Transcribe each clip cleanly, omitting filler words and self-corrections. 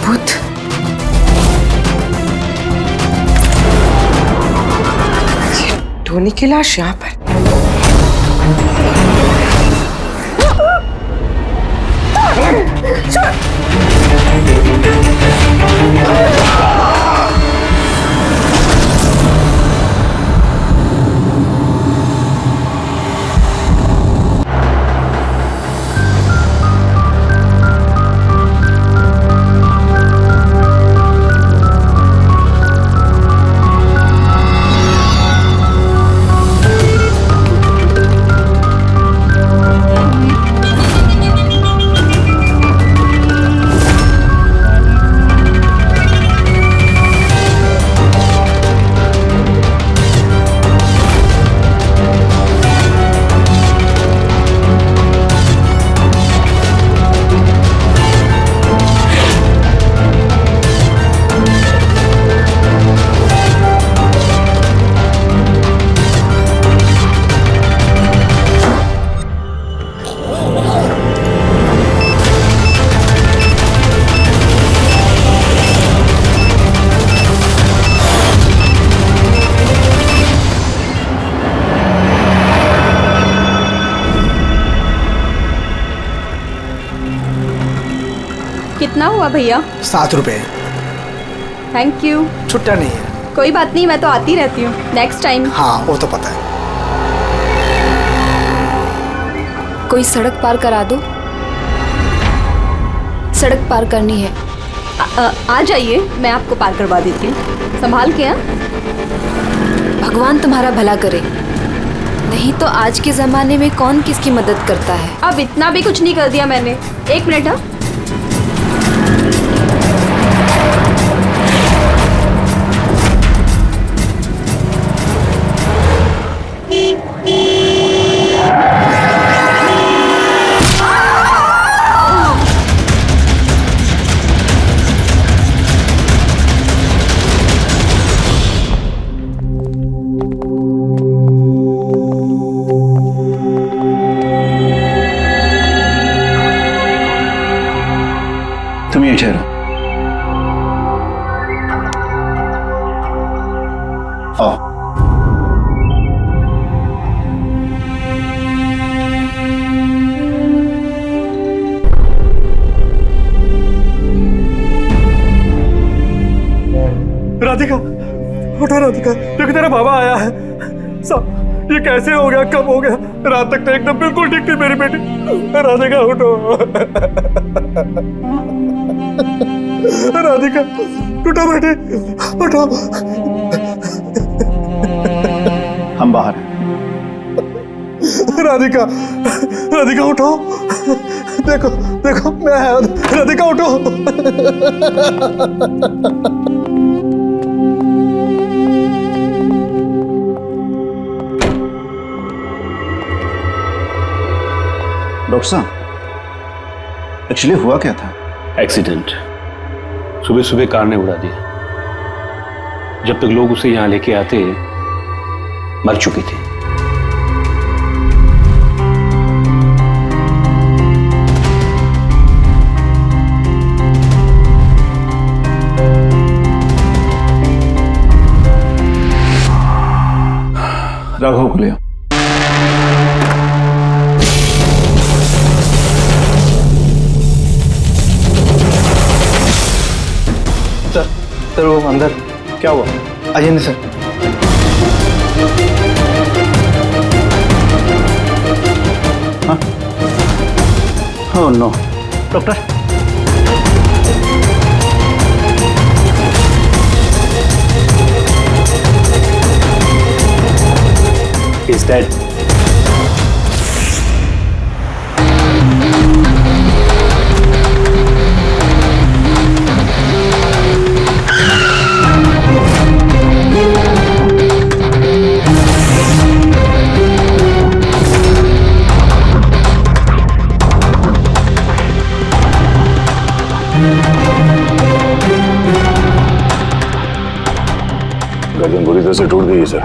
भूत। टोनी की लाश यहाँ पर। कितना हुआ भैया? 7 रुपए। Thank you. छुट्टा नहीं है। कोई बात नहीं, मैं तो आती रहती हूँ। Next time. हाँ वो तो पता है। कोई सड़क पार करा दो, सड़क पार करनी है। आ जाइए, मैं आपको पार करवा देती हूँ। संभाल के। भगवान तुम्हारा भला करे, नहीं तो आज के जमाने में कौन किसकी मदद करता है। अब इतना भी कुछ नहीं कर दिया मैंने। 1 मिनट। हाँ, तुम ये ठहरो। आओ। राधिका, उठो राधिका, क्योंकि तेरा बाबा आया है। सब ये कैसे हो गया, कब हो गया? रात तक तो एकदम बिल्कुल ठीक थी मेरी बेटी। राधिका उठो। राधिका उठो बेटी, उठो। हम बाहर हैं। राधिका, राधिका उठो। देखो देखो मैं आया। राधिका उठो। डॉक्टर साहब, एक्चुअली हुआ क्या था? एक्सीडेंट। सुबह सुबह कार ने उड़ा दिया। जब तक लोग उसे यहां लेके आते मर चुकी थी। राघव को ले आओ। सर वो अंदर। क्या हुआ? अजय सर। हाँ? Oh no. Doctor, He's dead. गर्दन बुरी तरह से टूट गई है सर।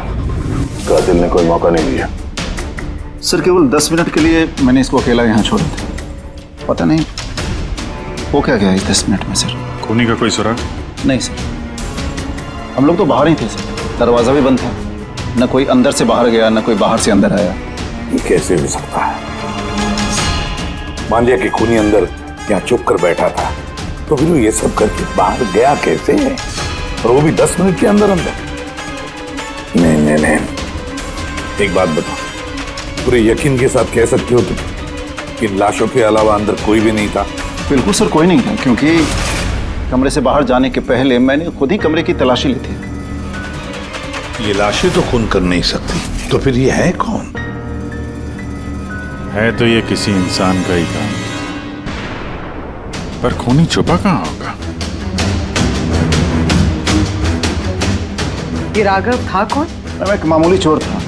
कातिल ने कोई मौका नहीं दिया। सर केवल 10 मिनट के लिए मैंने इसको अकेला यहाँ छोड़ा था। पता नहीं हो क्या गया 10 मिनट में सर? खूनी का कोई सुराग? नहीं सर, हम लोग तो बाहर ही थे सर, दरवाजा भी बंद था, न कोई अंदर से बाहर गया न कोई बाहर से अंदर आया। ये कैसे हो सकता है? मान लिया कि खूनी अंदर यहाँ चुप कर बैठा था, तो फिर वो ये सब करके बाहर गया कैसे? और वो भी 10 मिनट के अंदर अंदर? नहीं, एक बात बताओ, पूरे यकीन के साथ कह सकते हो तुम कि लाशों के अलावा अंदर कोई भी नहीं था? बिल्कुल सर, कोई नहीं था, क्योंकि कमरे से बाहर जाने के पहले मैंने खुद ही कमरे की तलाशी ली थी। ये लाशें तो खून कर नहीं सकती, तो फिर ये है कौन? है तो ये किसी इंसान का ही काम, पर खूनी छुपा कहाँ होगा? ये राघव था कौन? मैं एक मामूली चोर था,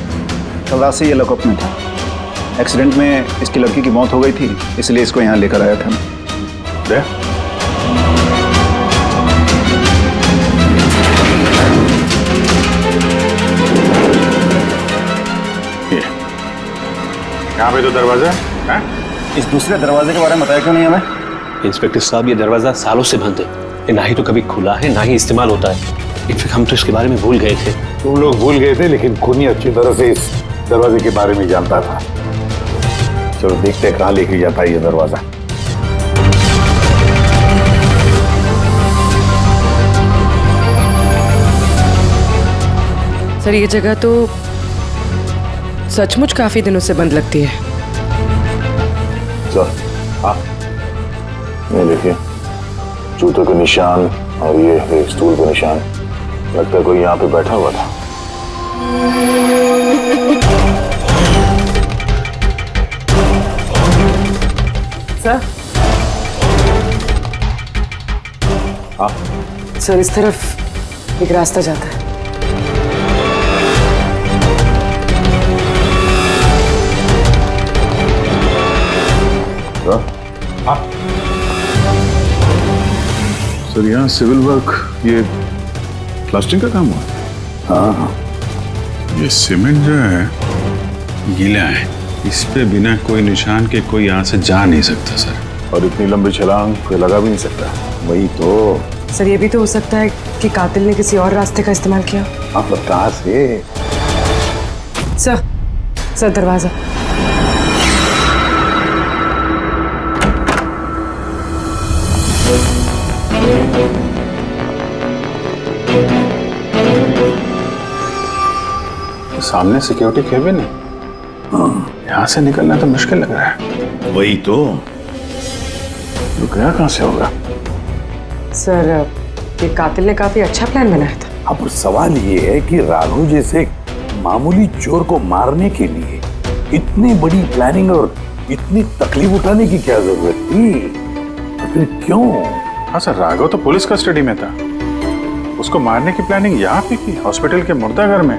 कल रात से ये लॉकअप में था। एक्सीडेंट में इसकी लड़की की मौत हो गई थी, इसलिए इसको यहाँ लेकर आया था। यहाँ पे तो दरवाजा है? इस दूसरे दरवाजे के बारे में बताया क्यों नहीं हमें? इंस्पेक्टर साहब, ये दरवाजा सालों से बंद है, ये ना ही तो कभी खुला है ना ही इस्तेमाल होता है। इनफैक्ट हम तो इसके बारे में भूल गए थे। तुम लोग भूल गए थे, लेकिन खूनी अच्छी तरह से इस दरवाजे के बारे में जानता था। चलो देखते हैं कहाँ लेके जाता है ये दरवाजा। सर ये जगह तो सचमुच काफी दिनों से बंद लगती है। चल, हाँ, ये देखिए, जूतों के निशान और ये स्टूल के निशान, लगता है कोई यहाँ पे बैठा हुआ था। सर, हाँ, सर इस तरफ एक रास्ता जाता है। हाँ, सर यहाँ सिविल वर्क, ये प्लास्टिक का काम हुआ? हाँ, ये सीमेंट जो है गीला है, इस पे बिना कोई निशान के कोई यहाँ से जा नहीं सकता सर। और इतनी लंबी छलांग कोई लगा भी नहीं सकता। वही तो। सर ये भी तो हो सकता है कि कातिल ने किसी और रास्ते का इस्तेमाल किया। हाँ, पर कहाँ से? सर दरवाजा। सामने सिक्योरिटी केबिन है, यहाँ से निकलना तो मुश्किल लग रहा है। वही तो। गया कहाँ से होगा? सर ये कातिल ने काफी अच्छा प्लान बनाया था। अब सवाल ये है कि राघव जैसे मामूली चोर को मारने के लिए इतनी बड़ी प्लानिंग और इतनी तकलीफ उठाने की क्या जरूरत थी? तो फिर क्यों? हाँ सर, राघव तो पुलिस कस्टडी में था, उसको मारने की प्लानिंग यहाँ पे की, हॉस्पिटल के मुर्दाघर में।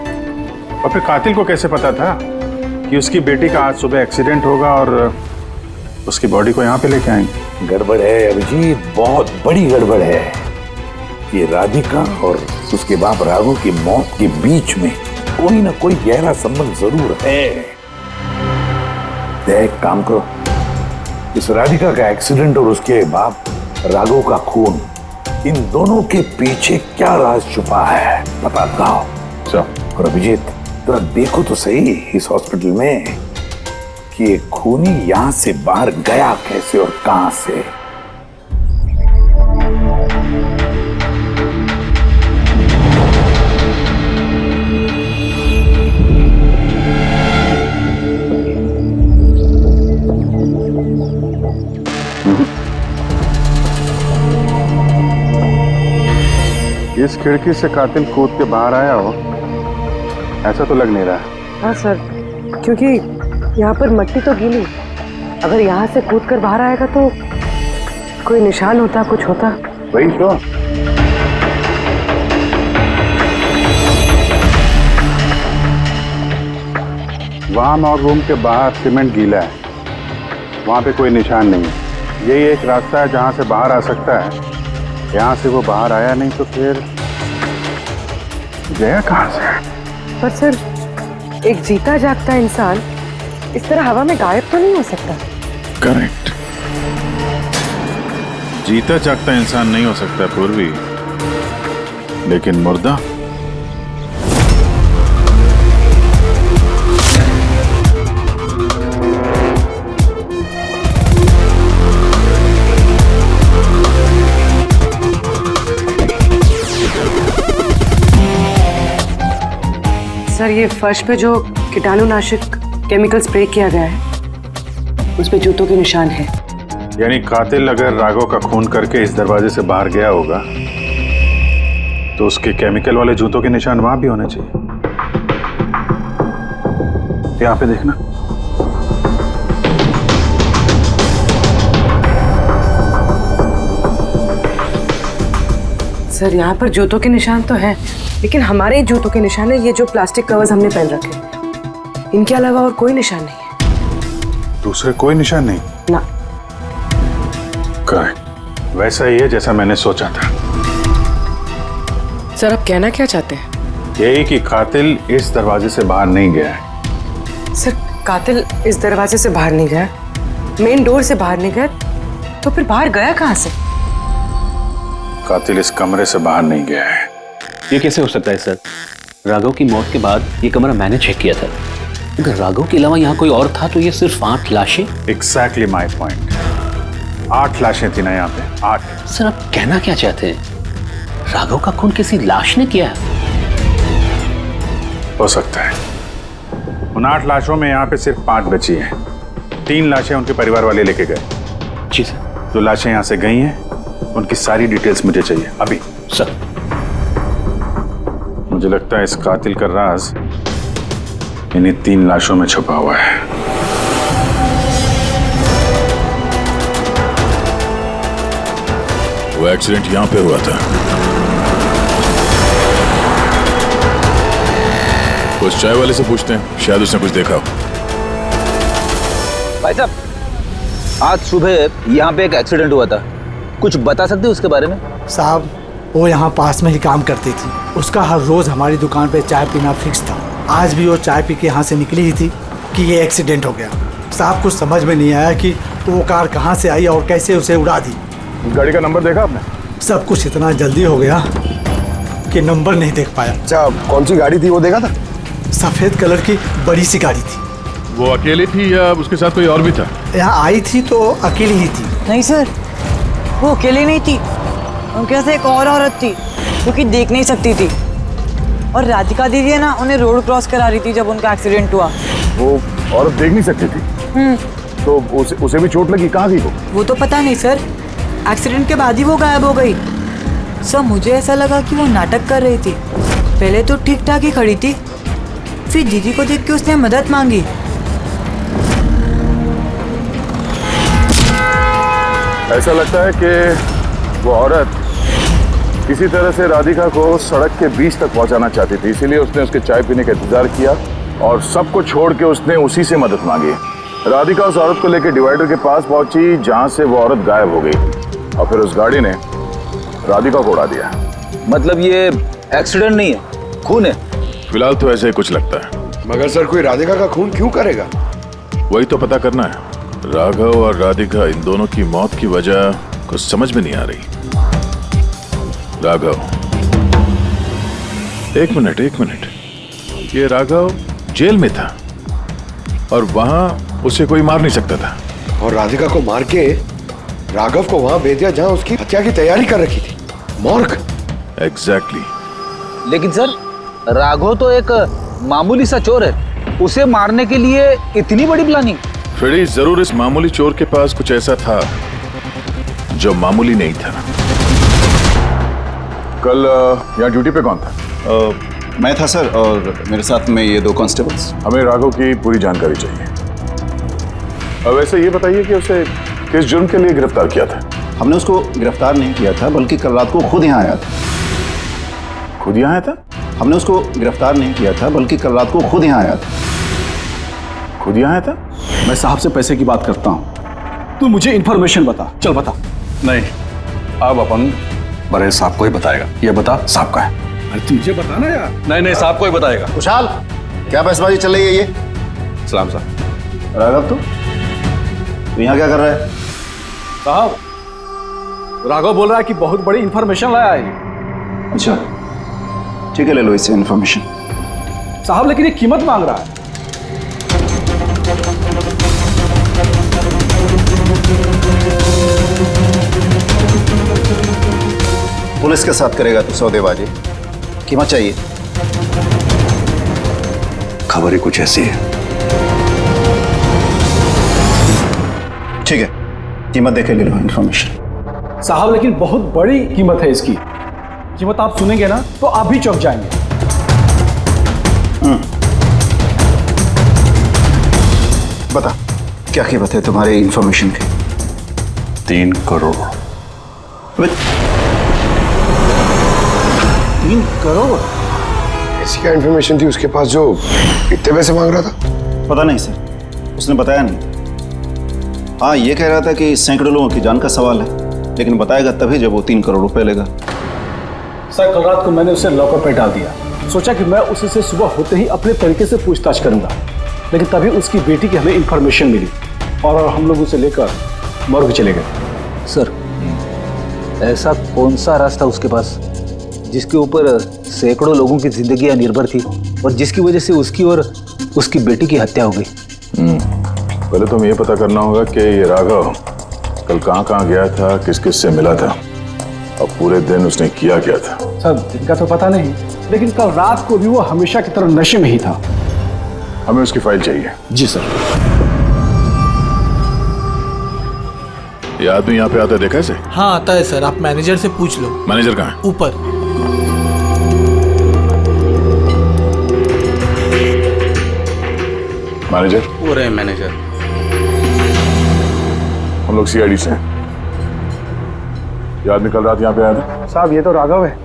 और फिर कातिल को कैसे पता था कि उसकी बेटी का आज सुबह एक्सीडेंट होगा और उसकी बॉडी को यहाँ पे लेके आएंगे? गड़बड़ है अभिजीत, बहुत बड़ी गड़बड़ है। ये राधिका और उसके बाप राघव की मौत के बीच में कोई ना कोई गहरा संबंध जरूर है। एक काम करो, इस राधिका का एक्सीडेंट और उसके बाप राघव का खून, इन दोनों के पीछे क्या राज छुपा है पता लगाओ। और अभिजीत जरा देखो तो सही इस हॉस्पिटल में कि ये खूनी यहां से बाहर गया कैसे और कहां से। इस खिड़की से कातिल कूद के बाहर आया हो, ऐसा तो लग नहीं रहा। हाँ सर, क्योंकि यहाँ पर मट्टी तो गीली, अगर यहाँ से कूद कर बाहर आएगा तो कोई निशान होता, कुछ होता। वही तो। वहाँ मॉर्ग रूम के बाहर सीमेंट गीला है, वहाँ पे कोई निशान नहीं है। यही एक रास्ता है जहाँ से बाहर आ सकता है। यहाँ से वो बाहर आया नहीं तो फिर गया कहाँ से? पर सर एक जीता जागता इंसान इस तरह हवा में गायब तो नहीं हो सकता। करेक्ट। जीता जागता इंसान नहीं हो सकता पूर्वी, लेकिन मुर्दा। सर, ये फर्श पे जो कीटाणुनाशक केमिकल स्प्रे किया गया है उस पे जूतों के निशान है। यानी कातिल अगर राघव का खून करके इस दरवाजे से बाहर गया होगा तो उसके केमिकल वाले जूतों के निशान वहां भी होने चाहिए। यहाँ पे देखना। सर, यहाँ पर जूतों के निशान तो है, लेकिन हमारे जूतों के निशान है ये जो प्लास्टिक कवर्स हमने पहन रखे हैं। इनके अलावा और कोई निशान नहीं है। दूसरे कोई निशान नहीं ना। करेक्ट, वैसा ही है जैसा मैंने सोचा था। सर, आप कहना क्या चाहते हैं? यही कि कातिल इस दरवाजे से बाहर नहीं गया है। सर, कातिल इस दरवाजे से बाहर नहीं गया, मेन डोर से बाहर नहीं गया, तो फिर बाहर गया कहाँ से? कातिल इस कमरे से बाहर नहीं गया है। ये कैसे हो सकता है सर? राघव की मौत के बाद ये कमरा मैंने चेक किया था। अगर राघव के अलावा यहाँ कोई और था तो ये सिर्फ 8 लाशें। Exactly my point. 8 लाशें थी ना यहाँ पे, 8। सर, आप कहना क्या चाहते हैं? राघव का खून किसी लाश ने किया है? हो सकता है। उन 8 लाशों में यहाँ पे सिर्फ 5 बची हैं। 3 लाशें उनके परिवार वाले लेके गए। जी सर। जो लाशें यहाँ से गई हैं उनकी सारी डिटेल्स मुझे चाहिए अभी। सर, मुझे लगता है इस कातिल का राज इन्हीं 3 लाशों में छुपा हुआ है। वो एक्सीडेंट यहाँ पे हुआ था। उस चाय वाले से पूछते हैं, शायद उसने कुछ देखा हो। भाई साहब, आज सुबह यहाँ पे एक एक्सीडेंट हुआ था, कुछ बता सकते हो उसके बारे में? साहब, वो यहाँ पास में ही काम करती थी। उसका हर रोज हमारी दुकान पे चाय पीना फिक्स था। आज भी वो चाय पी के यहाँ से निकली ही थी कि ये एक्सीडेंट हो गया। साहब, कुछ समझ में नहीं आया कि वो कार कहाँ से आई और कैसे उसे उड़ा दी। गाड़ी का नंबर देखा आपने? सब कुछ इतना जल्दी हो गया कि नंबर नहीं देख पाया। अच्छा, कौन सी गाड़ी थी वो देखा था? सफेद कलर की बड़ी सी गाड़ी थी। वो अकेली थी या उसके साथ कोई और भी था? यहाँ आई थी तो अकेली ही थी। नहीं सर, वो अकेली नहीं थी, उनके साथ एक और औरत थी जो कि देख नहीं सकती थी। और राधिका दीदी है ना, उन्हें रोड क्रॉस करा रही थी जब उनका एक्सीडेंट हुआ। वो औरत देख नहीं सकती थी? तो उसे भी चोट लगी? कहाँ गई वो तो पता नहीं सर, एक्सीडेंट के बाद ही वो गायब हो गई। सर, मुझे ऐसा लगा कि वो नाटक कर रही थी। पहले तो ठीक ठाक ही खड़ी थी, फिर दीदी को देख के उसने मदद मांगी। ऐसा लगता है कि वो औरत किसी तरह से राधिका को सड़क के बीच तक पहुंचाना चाहती थी, इसीलिए उसने उसके चाय पीने का इंतजार किया और सबको छोड़ के उसने उसी से मदद मांगी। राधिका उस औरत को लेकर डिवाइडर के पास पहुंची जहां से वो औरत गायब हो गई और फिर उस गाड़ी ने राधिका को उड़ा दिया। मतलब ये एक्सीडेंट नहीं है, खून है? फिलहाल तो ऐसे ही कुछ लगता है। मगर सर, कोई राधिका का खून क्यों करेगा? वही तो पता करना है। राघव और राधिका, इन दोनों की मौत की वजह कुछ समझ में नहीं आ रही। राघव, एक मिनट, ये राघव जेल में था और वहां उसे कोई मार नहीं सकता था, और राधिका को मार के राघव को वहां भेज दिया जहां उसकी हत्या की तैयारी कर रखी थी। मॉर्ग। एग्जैक्टली। लेकिन सर, राघव तो एक मामूली सा चोर है, उसे मारने के लिए इतनी बड़ी प्लानिंग? फ्रेडी, जरूर इस मामूली चोर के पास कुछ ऐसा था जो मामूली नहीं था। कल यहाँ ड्यूटी पे कौन था? मैं था सर, और मेरे साथ में ये 2 कांस्टेबल्स। हमें राघव की पूरी जानकारी चाहिए। अब वैसे ये बताइए कि उसे किस जुर्म के लिए गिरफ्तार किया था? हमने उसको गिरफ्तार नहीं किया था, बल्कि कल रात को खुद यहाँ आया था। खुद यहाँ आया था? हमने उसको गिरफ्तार नहीं किया था, बल्कि कल रात को खुद यहाँ आया था। खुद यहाँ आया था? मैं साहब से पैसे की बात करता हूँ, तू मुझे इन्फॉर्मेशन बता। चल बता। नहीं, अब अपन बड़े साहब को ही बताएगा। ये बता, साहब का है। अरे तू मुझे बताना यार। नहीं, साहब को ही बताएगा। खुशहाल, क्या बहसबाजी चल रही है ये? सलाम साहब। राघव, तू यहाँ क्या कर रहा है? साहब, राघव बोल रहा है कि बहुत बड़ी इंफॉर्मेशन लाया है। अच्छा ठीक है, ले लो इससे इन्फॉर्मेशन। साहब लेकिन ये कीमत मांग रहा है। पुलिस के साथ करेगा तो सौदेबाजी, कीमत चाहिए। खबर ही कुछ ऐसी है। ठीक है, कीमत देखे ले लो इन्फॉर्मेशन। साहब लेकिन बहुत बड़ी कीमत है इसकी। कीमत आप सुनेंगे ना तो आप भी चौंक जाएंगे। बता क्या कीमत है तुम्हारी इन्फॉर्मेशन की? 3 करोड़। 3 करोड़? ऐसी क्या इन्फॉर्मेशन थी उसके पास जो इतने पैसे मांग रहा था? पता नहीं सर, उसने बताया नहीं। हाँ, ये कह रहा था कि सैकड़ों लोगों की जान का सवाल है, लेकिन बताएगा तभी जब वो 3 करोड़ रुपए लेगा। सर कल रात को मैंने उसे लॉकअप पे डाल दिया। सोचा कि मैं उसी से सुबह होते ही अपने तरीके से पूछताछ करूंगा, लेकिन तभी उसकी बेटी की हमें इंफॉर्मेशन मिली और हम लोग उसे लेकर मॉर्ग चले गए। सर ऐसा कौन सा रास्ता उसके पास जिसके ऊपर सैकड़ों लोगों की जिंदगियां निर्भर थी और जिसकी वजह से उसकी और उसकी बेटी की हत्या हो गई? पहले तो हमें ये पता करना होगा कि ये राघव कल कहाँ गया था, किस किस से मिला था और पूरे दिन उसने किया क्या था। सर दिन का तो पता नहीं, लेकिन कल रात को भी वो हमेशा की तरह नशे में ही था। हमें उसकी फाइल चाहिए। जी सर। ये आदमी यहाँ पे आता है, देखा इसे? हाँ आता है सर, आप मैनेजर से पूछ लो। मैनेजर कहाँ है? ऊपर। मैनेजर? वो रहे मैनेजर। हम लोग सीआईडी से हैं। ये आदमी कल रात यहाँ पे आया था? साहब ये तो राघव है,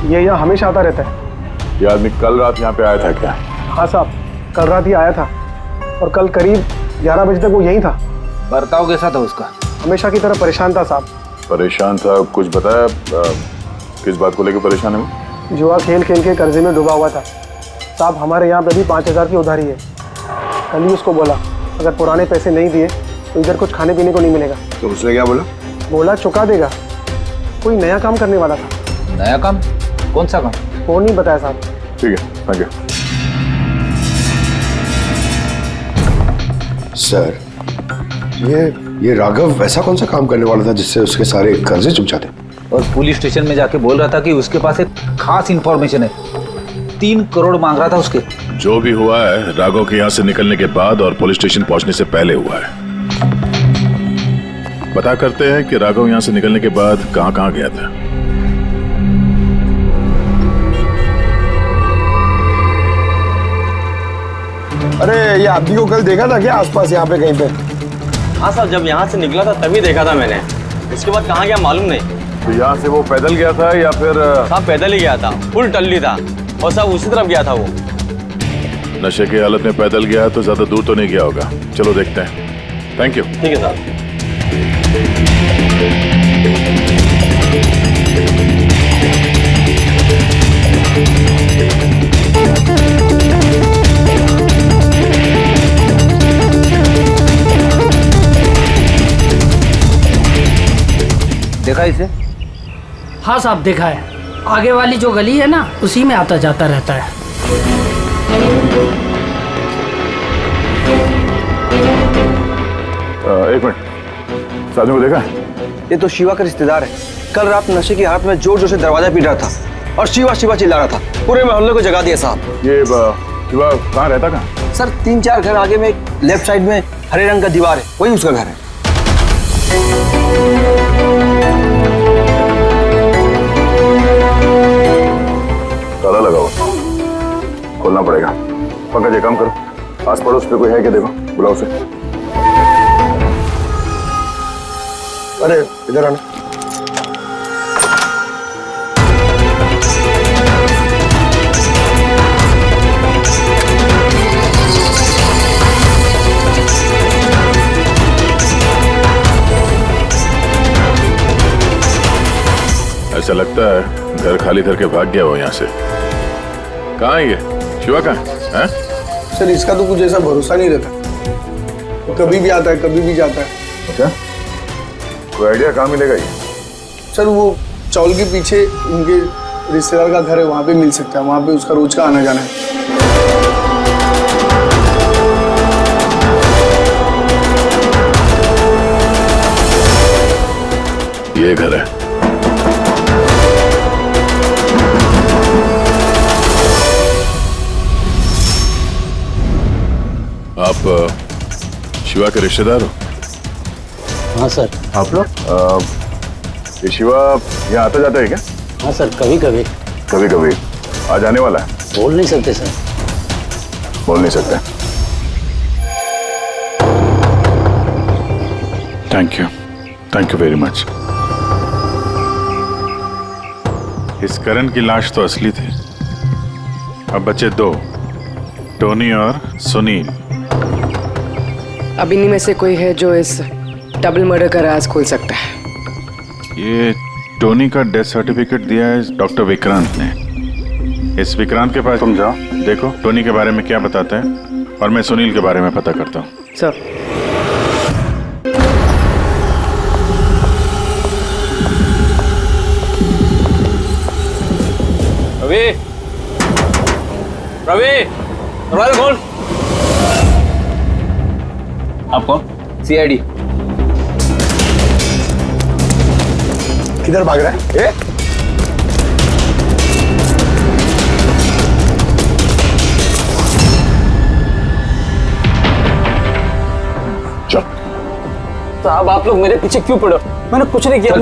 ये यहाँ हमेशा आता रहता है। ये आदमी कल रात यहाँ पे आया था क्या? हाँ साहब, कल रात ही आया था और कल करीब 11 बजे तक वो यहीं था। बर्ताव कैसा था उसका? हमेशा की तरह परेशान था साहब। परेशान था? कुछ बताया किस बात को लेकर परेशान है वो? जुआ खेल खेल के कर्जे में डूबा हुआ था साहब। हमारे यहाँ पे भी 5,000 की उधारी है। कल ही उसको बोला अगर पुराने पैसे नहीं दिए तो इधर कुछ खाने पीने को नहीं मिलेगा। तो उसने क्या बोला? बोला चुका देगा। कोई नया काम करने वाला था। नया काम? कौन सा काम? वो नहीं बताया साहब। ठीक है, थैंक यू। सर ये राघव ऐसा कौन सा काम करने वाला था जिससे उसके सारे कर्जे चुक जाते? और पुलिस स्टेशन में जाके बोल रहा था कि उसके पास एक खास इंफॉर्मेशन है। 3 करोड़ मांग रहा था उसके। जो भी हुआ है राघव के यहाँ से निकलने के बाद और पुलिस स्टेशन पहुंचने से पहले हुआ है। पता करते हैं कि राघव यहाँ से निकलने के बाद कहाँ गया था। अरे ये आदमी को कल देखा था क्या आसपास यहाँ पे कहीं पे? हाँ साहब, जब यहाँ से निकला था तभी देखा था मैंने। इसके बाद कहाँ गया मालूम नहीं। तो यहाँ से वो पैदल गया था या फिर? साहब पैदल ही गया था, फुल टल्ली था और साहब उसी तरफ गया था वो। नशे की हालत में पैदल गया तो ज्यादा दूर तो नहीं गया होगा। चलो देखते हैं। Thank you. ठीक है साहब। देखा इसे? हाँ साहब देखा है। आगे वाली जो गली है ना उसी में आता जाता रहता है। एक मिनट, साधु को देखा? ये तो शिवा का रिश्तेदार है। कल रात नशे की हालत में जोर जोर से दरवाजा पीट रहा था और शिवा शिवा चिल्ला रहा था। पूरे मोहल्ले को जगा दिया साहब। ये शिवा कहाँ रहता? कहाँ सर? 3-4 घर आगे में लेफ्ट साइड में हरे रंग का दीवार है, वही उसका घर है। ताला लगा हुआ, खोलना पड़ेगा। पंकज एक काम करो, आस पड़ोस पे कोई है क्या देखो, बुलाओ उसे। अरे इधर आना। ऐसा लगता है घर खाली करके भाग गया वो यहाँ से। कहाँ है ये? शिवा कहाँ है? सर इसका तो कुछ ऐसा भरोसा नहीं रहता, कभी भी आता है कभी भी जाता है। अच्छा, कोई आइडिया कहाँ मिलेगा ये? सर वो चौल के पीछे उनके रिश्तेदार का घर है, वहाँ पे मिल सकता है, वहाँ पे उसका रोज का आना जाना है। ये घर है। आप शिवा के रिश्तेदार हो? हाँ सर। आप लोग? ये शिवा यहाँ आता जाता है क्या? हाँ सर, कभी कभी। कभी कभी आ जाने वाला है? बोल नहीं सकते सर। बोल नहीं सकते। Thank you very much. इस करण की लाश तो असली थी। अब बचे दो, टोनी और सुनील। अब इन्हीं में से कोई है जो इस डबल मर्डर का राज खोल सकता है। ये टोनी का डेथ सर्टिफिकेट दिया है डॉक्टर विक्रांत ने। इस विक्रांत के पास तुम जाओ, देखो टोनी के बारे में क्या बताते हैं, और मैं सुनील के बारे में पता करता हूँ। सर। रवि, रवि, दरवाजा खोल। आप कौन? सीआईडी। किधर भाग रहा है? साहब आप लोग मेरे पीछे क्यों पड़े? मैंने कुछ नहीं किया,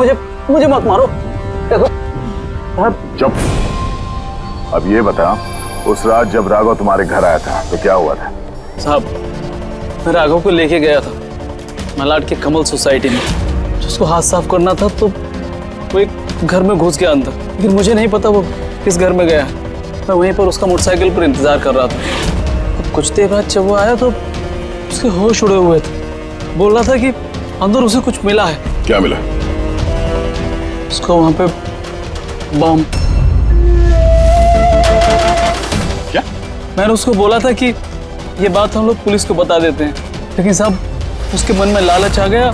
मुझे मत मारो। देखो चुप। अब ये बता, उस रात जब राघव तुम्हारे घर आया था तो क्या हुआ था? साहब मैं राघव को लेके गया था मलाड के कमल सोसाइटी में। उसको हाथ साफ करना था तो वो एक घर में घुस गया अंदर, लेकिन मुझे नहीं पता वो किस घर में गया। मैं वहीं पर उसका मोटरसाइकिल पर इंतजार कर रहा था। अब कुछ देर बाद जब वो आया तो उसके होश उड़े हुए थे। बोल रहा था कि अंदर उसे कुछ मिला है। क्या मिला? उसको वहां पे बम। क्या? मैंने उसको बोला था कि ये बात हम लोग पुलिस को बता देते हैं, लेकिन साहब उसके मन में लालच आ गया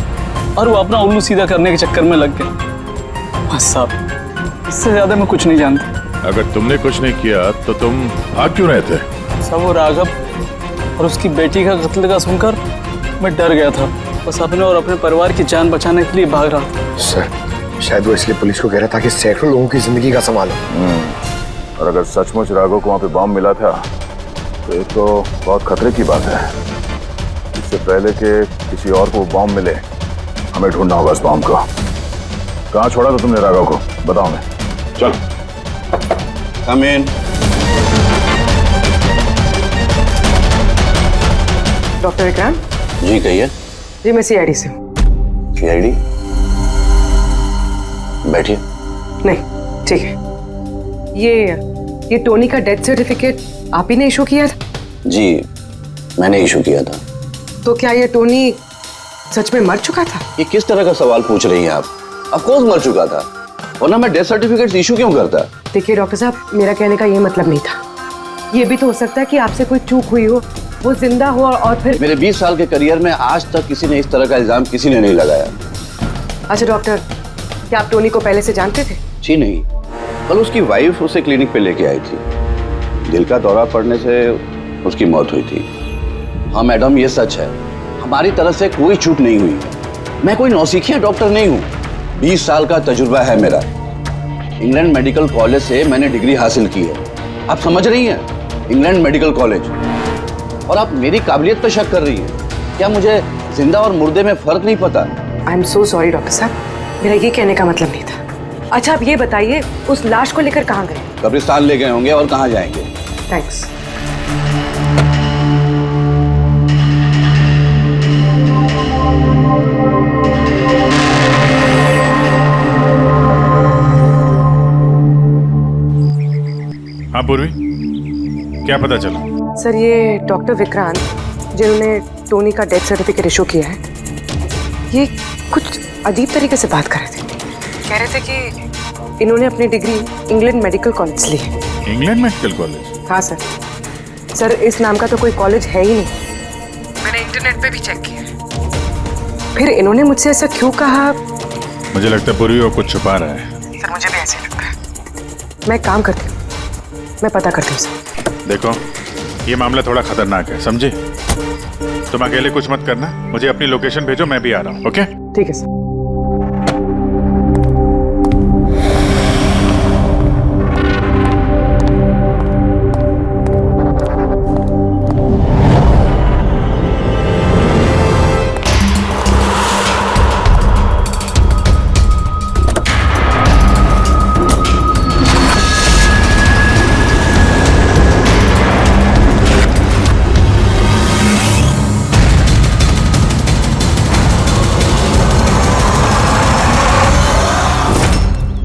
और वो अपना उल्लू सीधा करने के चक्कर में लग गया। बस साहब, इससे ज्यादा मैं कुछ नहीं जानता। अगर तुमने कुछ नहीं किया तो तुम भाग क्यों रहे थे? साहब वो राघव और उसकी बेटी का कत्ल का सुनकर मैं डर गया था। बस अपने और अपने परिवार की जान बचाने के लिए भाग रहा था। सर शायद वो इसलिए पुलिस को कह रहा था कि सैकड़ों लोगों की जिंदगी का सवाल है। और अगर सचमुच राघव को वहां पे बम मिला था तो ये तो बहुत खतरे की बात है। इससे पहले कि किसी और को बम मिले, हमें ढूंढना होगा इस बम को। कहाँ छोड़ा था तुमने राघव को? बताओ। मैं चल। कम इन। डॉक्टर विक्रांत। जी कहिए। जी मैं सीआईडी से हूँ। सीआईडी? बैठिए। नहीं ठीक है। ये टोनी का डेथ सर्टिफिकेट आप ही ने इशू किया था? जी मैंने इशू किया था। तो क्या ये टोनी सच में मर चुका था? ये किस तरह का सवाल पूछ रही हैं आप? ऑफ कोर्स मर चुका था, वरना मैं डेथ सर्टिफिकेट इशू क्यों करता? देखिए डॉक्टर साहब, मेरा कहने का ये मतलब नहीं था। ये भी तो हो सकता है कि आपसे कोई चूक हुई हो, वो जिंदा हो और फिर। मेरे 20 साल के करियर में आज तक किसी ने इस तरह का इल्जाम किसी ने नहीं लगाया। अच्छा डॉक्टर, क्या आप टोनी को पहले से जानते थे? जी नहीं, कल उसकी वाइफ उसे क्लिनिक पे लेके आई थी। दिल का दौरा पड़ने से उसकी मौत हुई थी। हाँ मैडम, ये सच है, हमारी तरफ से कोई चूक नहीं हुई। मैं कोई नौसिखिया डॉक्टर नहीं हूँ, 20 साल का तजुर्बा है मेरा। इंग्लैंड मेडिकल कॉलेज से मैंने डिग्री हासिल की है। आप समझ रही हैं? England medical college. और आप मेरी काबिलियत पर शक कर रही हैं? क्या मुझे जिंदा और मुर्दे में फर्क नहीं पता? I am so sorry doctor साहब, मेरा ये कहने का मतलब नहीं था। अच्छा आप ये बताइए, उस लाश को लेकर कहाँ गए? कब्रिस्तान ले गए होंगे, और कहाँ जाएंगे। थैंक्स। हाँ पूर्वी, क्या पता चला? सर ये डॉक्टर विक्रांत जिन्होंने टोनी का डेथ सर्टिफिकेट इशू किया है, ये कुछ अजीब तरीके से बात कर रहे थे। कह रहे थे कि इन्होंने अपनी डिग्री इंग्लैंड मेडिकल कॉलेज से ली है। England medical college? हाँ सर। सर इस नाम का तो कोई कॉलेज है ही नहीं, मैंने इंटरनेट पे भी चेक किया। फिर इन्होंने मुझसे ऐसा क्यों कहा मुझे लगता है पूर्वी वो कुछ छुपा रहा है। सर मुझे भी ऐसे ही लगता है। मैं एक काम करती हूँ, मैं पता करती हूँ सर। देखो ये मामला थोड़ा खतरनाक है, समझे? तुम अकेले कुछ मत करना, मुझे अपनी लोकेशन भेजो, मैं भी आ रहा हूँ। ओके ठीक है सर।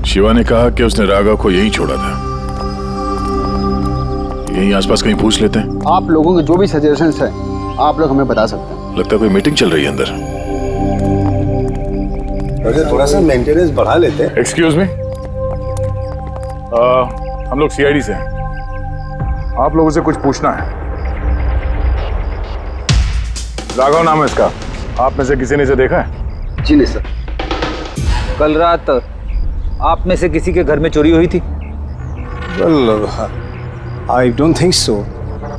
शिवा ने कहा कि उसने राघव को यहीं छोड़ा था। यहीं आसपास कहीं पूछ लेते हैं। आप लोगों के जो भी सजेशंस हैं आप लोग हमें बता सकते हैं। लगता है कोई मीटिंग चल रही है अंदर। थोड़ा सा मेंटेनेंस बढ़ा लेते हैं। एक्सक्यूज मी, हम लोग सीआईडी से हैं, आप लोगों से कुछ पूछना है। राघव नाम है इसका, आप में से किसी ने इसे देखा है? जी नहीं सर। कल रात आप में से किसी के घर में चोरी हुई थी? Well I don't think so.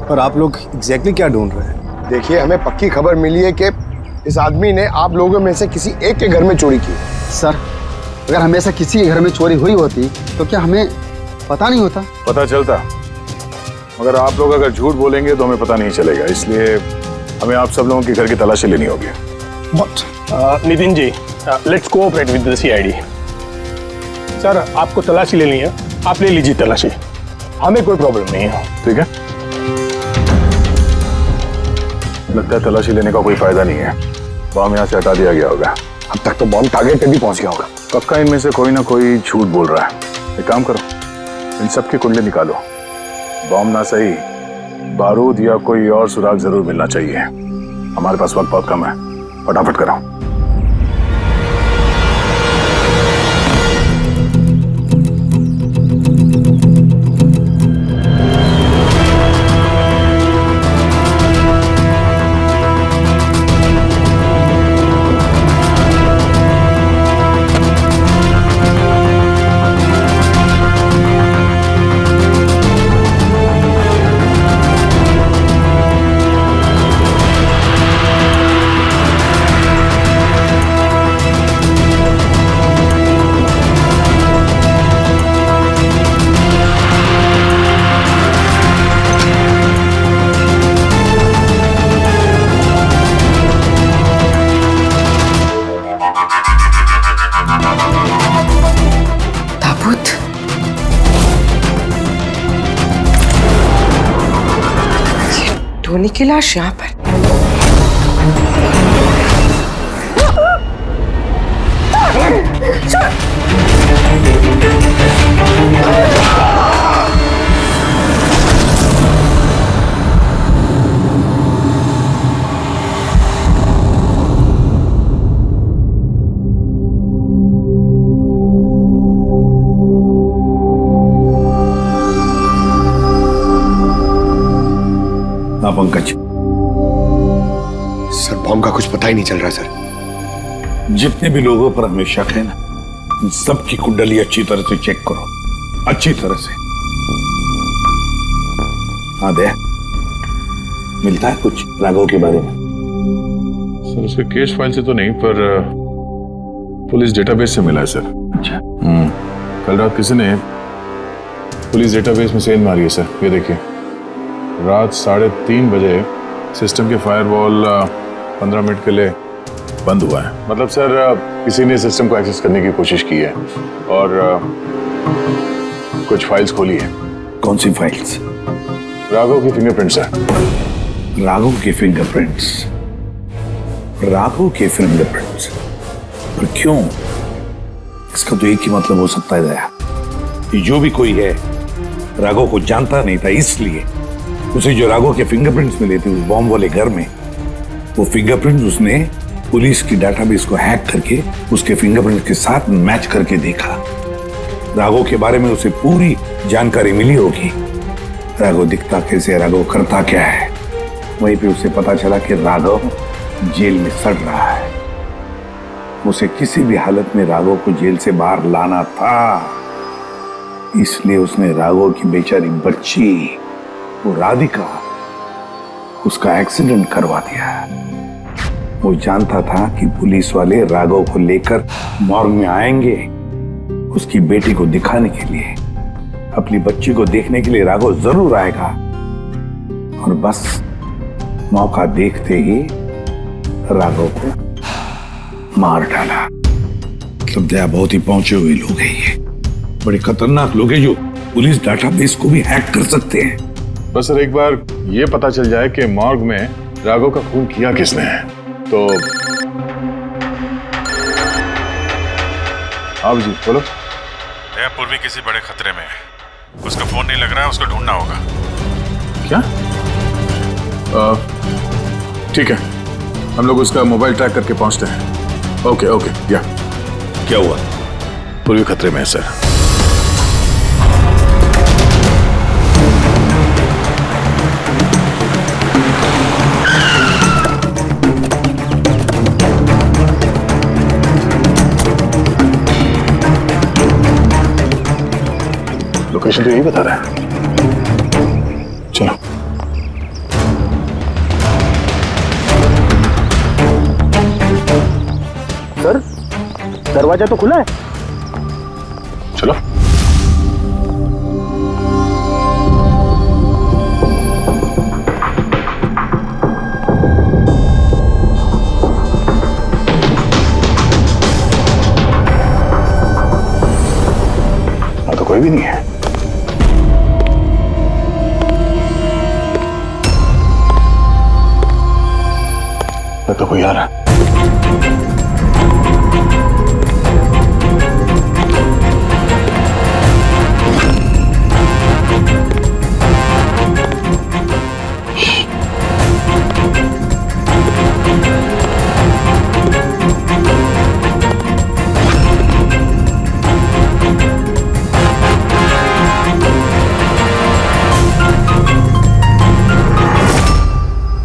पर आप लोग एग्जैक्टली क्या ढूंढ रहे हैं? देखिए, हमें पक्की खबर मिली है कि इस आदमी ने आप लोगों में से किसी एक के घर में चोरी की। सर अगर हमेशा किसी के घर में चोरी हुई होती तो क्या हमें पता नहीं होता? पता चलता, मगर आप लोग अगर झूठ बोलेंगे तो हमें पता नहीं चलेगा, इसलिए हमें आप सब लोगों के घर की तलाशी लेनी होगी। Nitin ji, let's cooperate with the CID. Sir आपको तलाशी लेनी है, आप ले लीजिए तलाशी, हमें कोई प्रॉब्लम नहीं है। ठीक है, लगता है तलाशी लेने का कोई फायदा नहीं है, बॉम्ब यहाँ से हटा दिया गया होगा। अब तक तो बॉम्ब टारगेट पे भी पहुंच गया होगा। पक्का इनमें से कोई ना कोई झूठ बोल रहा है। एक काम करो, इन सब की कुंडली निकालो, बॉम्ब ना सही बारूद या कोई और सुराग जरूर मिलना चाहिए। हमारे पास वक्त बहुत कम है, फटाफट करो। टोनी की लाश यहाँ पर। पंकज, सर बॉम्ब का कुछ पता ही नहीं चल रहा सर। जितने भी लोगों पर हमें शक है ना, उन सबकी कुंडली अच्छी तरह से चेक करो, अच्छी तरह से। हाँ दे, मिलता है कुछ राघव के बारे में? सर उसके केस फाइल से तो नहीं, पर पुलिस डेटाबेस से मिला है सर। अच्छा। कल रात किसी ने पुलिस डेटाबेस में सेंध मारी है सर, ये देखिए। रात 3:30 बजे सिस्टम के फायरवॉल 15 मिनट के लिए बंद हुआ है। मतलब सर किसी ने सिस्टम को एक्सेस करने की कोशिश की है और कुछ फाइल्स खोली है। कौन सी फाइल्स? राघव की फिंगरप्रिंट्स है। राघव के फिंगरप्रिंट्स? राघव के फिंगरप्रिंट्स? पर क्यों? इसका तो एक ही मतलब हो सकता है दया, कि जो भी कोई है राघव को जानता नहीं था, इसलिए उसे जो राघव के फिंगरप्रिंट्स मिले थे उस बॉम्ब वाले घर में, वो फिंगरप्रिंट्स उसने पुलिस की डाटाबेस को हैक करके उसके फिंगरप्रिंट्स के साथ मैच करके देखा। राघव के बारे में उसे पूरी जानकारी मिली होगी, राघव दिखता कैसे, राघव करता क्या है। वहीं पे उसे पता चला कि राघव जेल में सड़ रहा है। उसे किसी भी हालत में राघव को जेल से बाहर लाना था, इसलिए उसने राघव की बेचारी बच्ची वो राधिका उसका एक्सीडेंट करवा दिया। वो जानता था कि पुलिस वाले राघव को लेकर मॉर्ग में आएंगे उसकी बेटी को दिखाने के लिए, अपनी बच्ची को देखने के लिए राघव जरूर आएगा। और बस मौका देखते ही राघव को मार डाला। मतलब दया बहुत ही पहुंचे हुए लोग हैं ये, बड़े खतरनाक लोग हैं जो पुलिस डाटाबेस को भी हैक कर सकते हैं। बस सर एक बार ये पता चल जाए कि मॉर्ग में राघव का खून किया किसने है तो। आप जी बोलो। पूर्वी किसी बड़े खतरे में है, उसका फोन नहीं लग रहा है, उसको ढूंढना होगा। क्या? ठीक है, हम लोग उसका मोबाइल ट्रैक करके पहुंचते हैं। Okay okay. या क्या हुआ? पूर्वी खतरे में है सर। लोकेशन तो यही बता रहा है। चलो। सर दरवाजा तो खुला है। चलो। हाँ तो कोई भी नहीं है। तो कोई आ रहा है।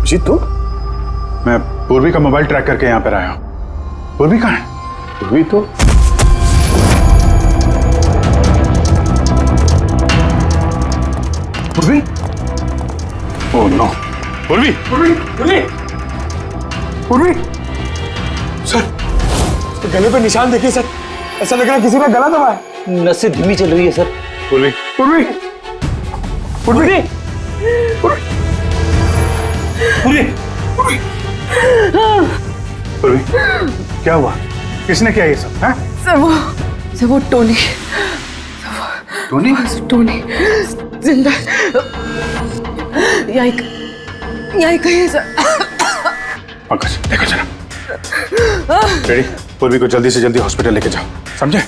जीत तू? मैं पूर्वी का मोबाइल ट्रैक करके यहाँ पर आया हूँ। पूर्वी कहाँ है? पूर्वी तो पूर्वी? Oh no. पूर्वी पूर्वी पूर्वी पूर्वी सर, उसके गले पे निशान देखिए सर, ऐसा लग रहा है किसी ने गला दबाया है। नसें धीमी चल रही है सर। पूर्वी पूर्वी पूर्वी पूर्वी पूर्वी क्या हुआ? किसने किया ये सब? हाँ? सर वो टोनी टोनी जिंदा यहीं कहीं सर। पंकज देखो जरा। रेडी? पूर्वी को जल्दी से जल्दी हॉस्पिटल लेके जाओ, समझे?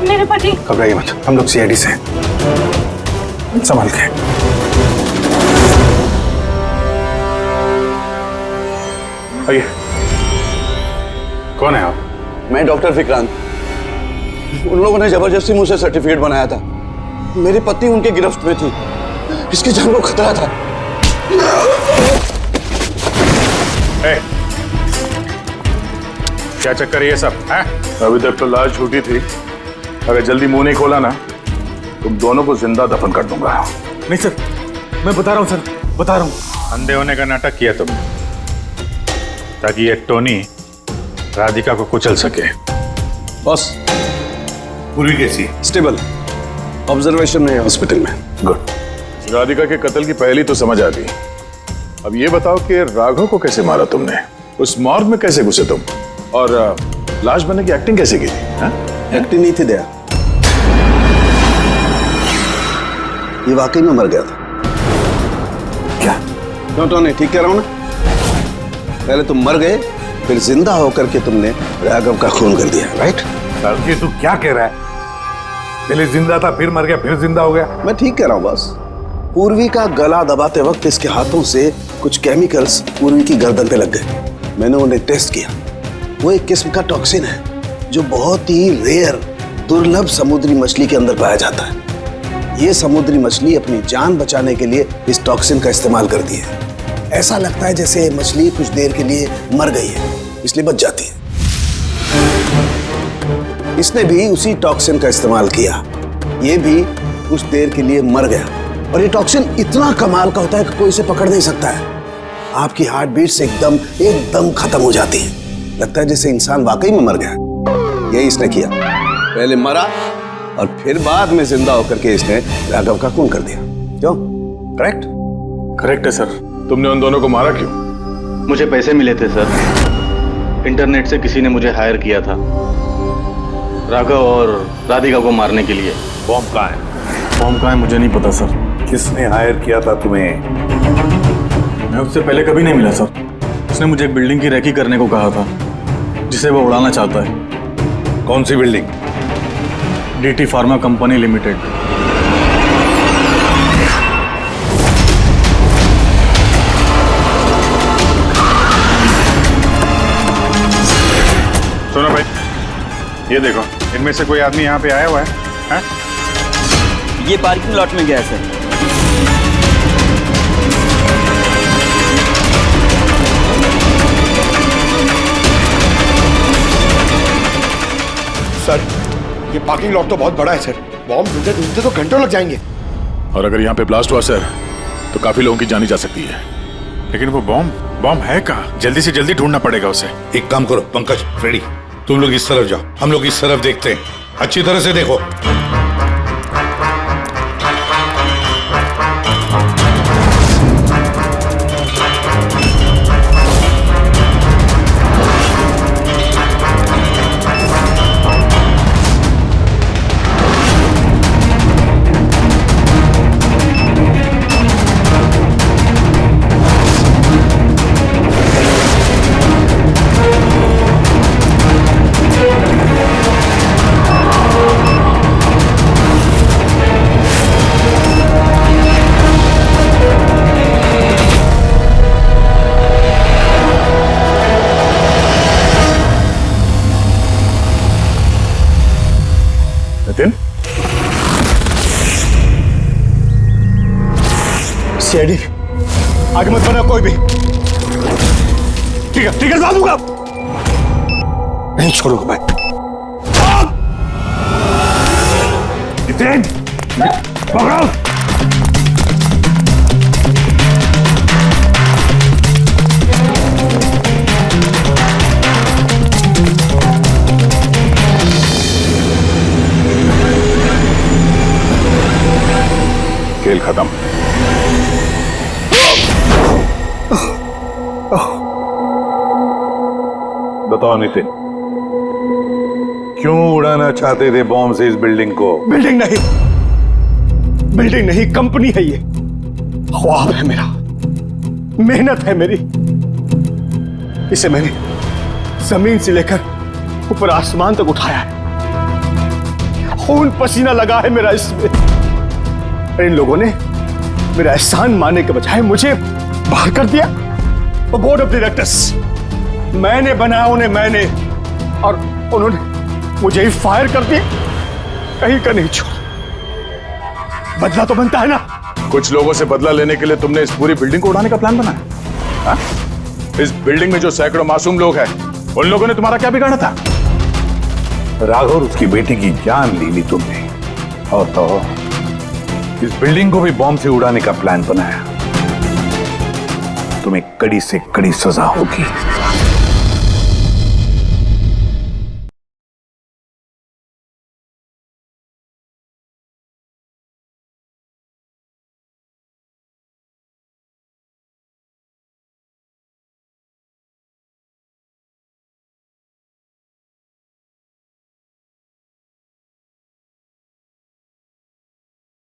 मेरे पति। घबराइए मत, हम लोग सीआईडी से हैं। संभाल के। आइए। कौन है आप? मैं डॉक्टर विक्रांत। उन लोगों ने जबरदस्ती मुझसे सर्टिफिकेट बनाया था। मेरी पत्नी उनके गिरफ्त में थी, इसकी जान को खतरा था। क्या चक्कर है ये सब? है? अभी तक तो लाश झूठी थी, अगर जल्दी मुंह नहीं खोला ना तुम दोनों को जिंदा दफन कर दूंगा। नहीं सर, मैं बता रहा हूँ सर, बता रहा हूँ। अंधे होने का नाटक किया तुमने ताकि ये टोनी राधिका को कुचल सके। बस पूर्वी कैसी? स्टेबल, ऑब्जर्वेशन में है हॉस्पिटल में। गुड। राधिका के कत्ल की पहली तो समझ आ गई। अब ये बताओ कि राघव को कैसे मारा तुमने? उस मॉर्ग में कैसे घुसे तुम? और लाश बनने की एक्टिंग कैसे की थी? एक्टिंग नहीं थी दया, ये वाकई में मर गया था। क्यों टोनी, ठीक कह रहा हूं ना? पहले तुम मर गए, फिर जिंदा होकर के तुमने राघव का खून कर दिया, राइट? सर जी तू क्या कह रहा है? पहले जिंदा था, फिर मर गया, फिर जिंदा हो गया। मैं ठीक कह रहा हूं बॉस। पूर्वी का गला दबाते वक्त इसके हाथों से कुछ केमिकल्स पूर्वी की गर्दन पे लग गए। मैंने उन्हें टेस्ट किया। वो एक किस्म का टॉक्सिन है जो बहुत ही रेयर, दुर्लभ समुद्री मछली के अंदर पाया जाता है। ये समुद्री मछली अपनी जान बचाने के लिए इस टॉक्सिन का इस्तेमाल करती है। ऐसा लगता है जैसे मछली कुछ देर के लिए मर गई है, इसलिए बच जाती है। इसने भी उसी टॉक्सिन का इस्तेमाल किया। ये भी कुछ देर के लिए मर गया। और ये टॉक्सिन इतना कमाल का होता है कि कोई इसे पकड़ नहीं सकता है। आपकी हार्ट बीट से एकदम खत्म हो जाती है। लगता है जैसे इंसान वाकई में मर गया। यही इसने किया। पहले मरा और फिर बाद में जिंदा होकर के इसने राघव का खून कर दिया। क्यों? करेक्ट? करेक्ट है सर। तुमने उन दोनों को मारा क्यों? मुझे पैसे मिले थे सर। इंटरनेट से किसी ने मुझे हायर किया था राघव और राधिका को मारने के लिए। बॉम्ब कहाँ है? बॉम्ब कहाँ है मुझे नहीं पता सर। किसने हायर किया था तुम्हें? मैं उससे पहले कभी नहीं मिला सर। उसने मुझे एक बिल्डिंग की रेकी करने को कहा था जिसे वो उड़ाना चाहता है। कौन सी building? DT pharma company limited. सुनो भाई, ये देखो, इनमें से कोई आदमी यहाँ पे आया हुआ है? ये पार्किंग लॉट में गया है सर। ये पार्किंग लॉट तो बहुत बड़ा है सर। बॉम्ब ढूंढते ढूंढते तो घंटों लग जाएंगे। और अगर यहाँ पे ब्लास्ट हुआ सर तो काफी लोगों की जानी जा सकती है। लेकिन वो बॉम्ब है कहाँ? जल्दी से जल्दी ढूंढना पड़ेगा उसे। एक काम करो पंकज, फ्रेडी, तुम लोग इस तरफ जाओ, हम लोग इस तरफ देखते हैं। अच्छी तरह से देखो। सीआईडी आगे मत बना कोई भी। ठीक है डाल दूंगा। नहीं छोड़ूंगा मैं। पकड़ो। खेल खत्म। बताओ नितिन, क्यों उड़ाना चाहते थे बॉम्ब से इस बिल्डिंग को? बिल्डिंग नहीं, कंपनी है ये। ख्वाब है मेरा, मेहनत है मेरी। इसे मैंने जमीन से लेकर ऊपर आसमान तक उठाया है। खून पसीना लगा है मेरा इसमें। इन लोगों ने मेरा एहसान मानने के बजाय मुझे बाहर कर दिया। और बोर्ड ऑफ डायरेक्टर्स मैंने बनाया उन्हें, मैंने, और उन्होंने मुझे ही फायर कर दिया। कहीं का नहीं छोड़ा। बदला तो बनता है ना। कुछ लोगों से बदला लेने के लिए तुमने इस पूरी बिल्डिंग को उड़ाने का प्लान बनाया? हाँ? इस बिल्डिंग में जो सैकड़ों मासूम लोग हैं, उन लोगों ने तुम्हारा क्या बिगाड़ा था? राघव उसकी बेटी की जान ली तुमने, और तो इस बिल्डिंग को भी बॉम्ब से उड़ाने का प्लान बनाया। तुम्हें कड़ी से कड़ी सजा होगी।